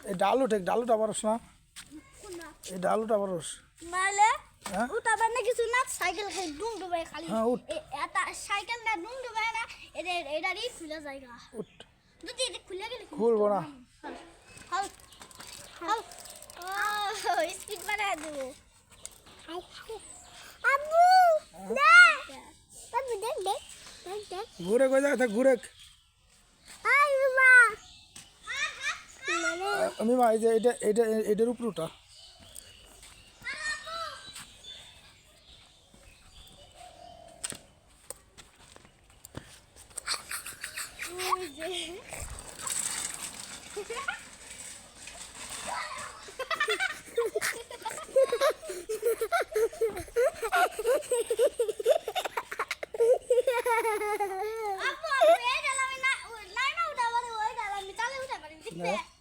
এই ডালুটা পারস না এই ডালুটা পারস নালে উঠা বানা কিছু না সাইকেল খাই ডুম ডুবে খালি হ্যাঁ উঠ এটা সাইকেল না ডুম ডুবে না এটা রি খুলে জায়গা উঠ যদি এটা খুলে গেলে খুলবো না হাল হাল ও স্পিড বাড়া দেব আব্বু দেখ ঘুরে কই জায়গা থাক ঘুরে আই মা আমি মা এই যে এটার উপর উঠা আপু এই ডালা আমি না উঠা পারি ওই ডালা আমি চালে উঠা পারি দেখতে